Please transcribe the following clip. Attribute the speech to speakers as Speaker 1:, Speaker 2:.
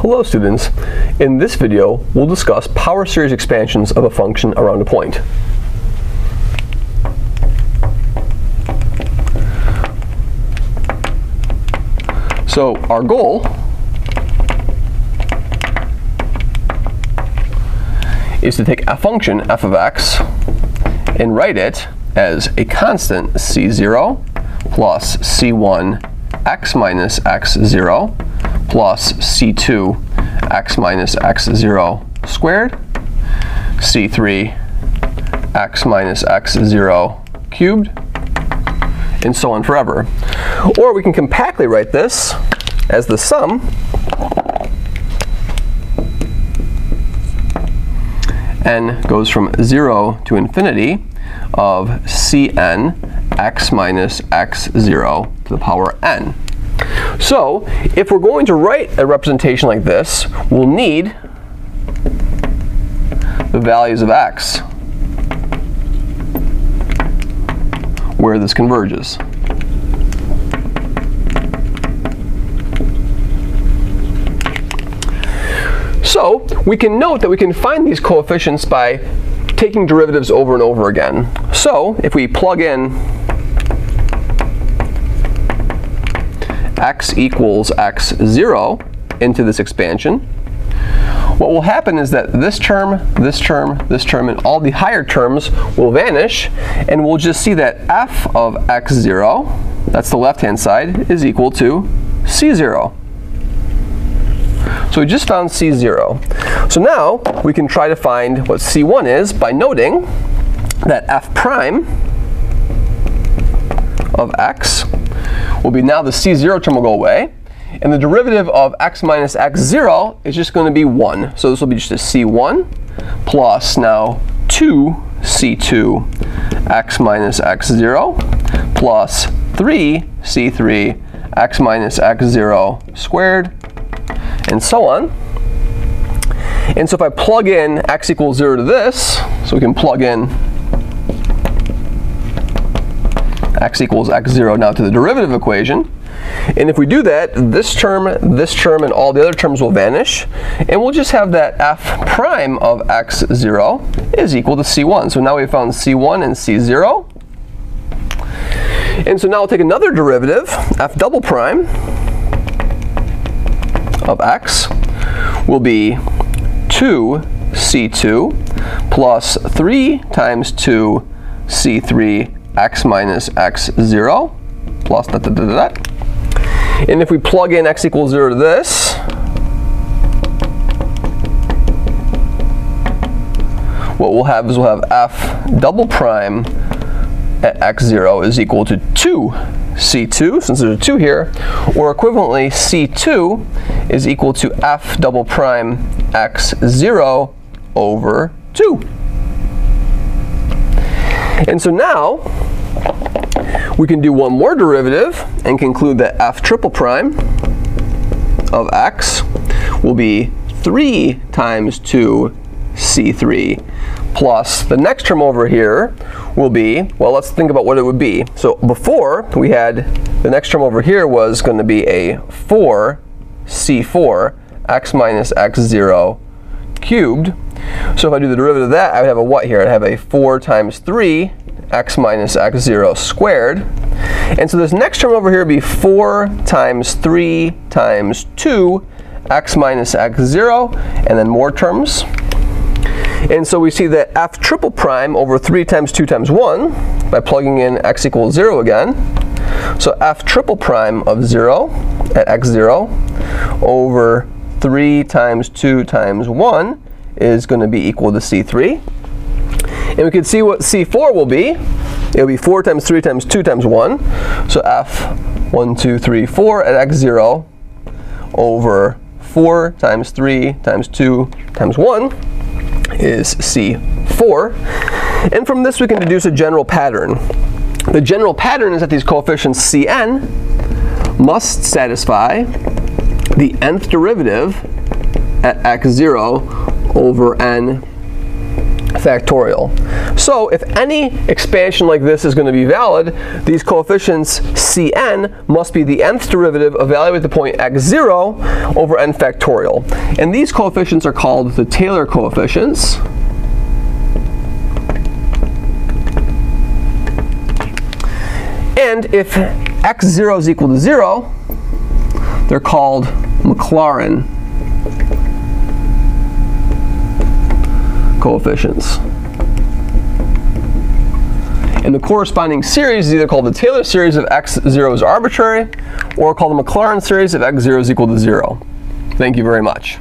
Speaker 1: Hello students, in this video we'll discuss power series expansions of a function around a point. So our goal is to take a function f of x and write it as a constant c0 plus c1 x minus x0 plus c2 x minus x0 squared, c3 x minus x0 cubed, and so on forever. Or we can compactly write this as the sum n goes from 0 to infinity of cn x minus x0 to the power n. So if we're going to write a representation like this, we'll need the values of x where this converges. So we can note that we can find these coefficients by taking derivatives over and over again. So if we plug in x equals x0 into this expansion, what will happen is that this term, this term, this term, and all the higher terms will vanish, and we'll just see that f of x0, that's the left-hand side, is equal to c0. So we just found c0. So now we can try to find what c1 is by noting that f prime of x will be, now the c0 term will go away, and the derivative of x minus x0 is just going to be 1. So this will be just a c1 plus now 2c2 x minus x0 plus 3c3 x minus x0 squared, and so on. And so if I plug in x equals 0 to this, so we can plug in x equals x0 now to the derivative equation. And if we do that, this term, and all the other terms will vanish. And we'll just have that f prime of x0 is equal to c1. So now we've found c1 and c0. And so now we'll take another derivative, f double prime of x will be 2c2 plus 3 times 2c3 x minus x0 plus da, da, da, da, da. And if we plug in x equals 0 to this, what we'll have is we'll have f double prime at x0 is equal to 2c2, since there's a 2 here, or equivalently c2 is equal to f double prime x0 over 2. And so now we can do one more derivative and conclude that f triple prime of x will be 3 times 2c3 plus the next term over here will be, well, let's think about what it would be. So before we had the next term over here was going to be a 4c4 x minus x0 cubed. So if I do the derivative of that, I would have a what here? I'd have a 4 times 3 x minus x0 squared. And so this next term over here would be 4 times 3 times 2 x minus x0, and then more terms. And so we see that f triple prime over 3 times 2 times 1 by plugging in x equals 0 again. So f triple prime of 0 at x0 over 3 times 2 times 1 is going to be equal to c3. And we can see what c4 will be. It will be 4 times 3 times 2 times 1. So f 1, 2, 3, 4 at x0 over 4 times 3 times 2 times 1 is c4. And from this we can deduce a general pattern. The general pattern is that these coefficients cn must satisfy the nth derivative at x0 over n factorial. So if any expansion like this is going to be valid, these coefficients Cn must be the nth derivative evaluated at the point x0 over n factorial. And these coefficients are called the Taylor coefficients. And if x0 is equal to 0, they're called Maclaurin coefficients. And the corresponding series is either called the Taylor series if x0 is arbitrary, or called the Maclaurin series if x0 is equal to 0. Thank you very much.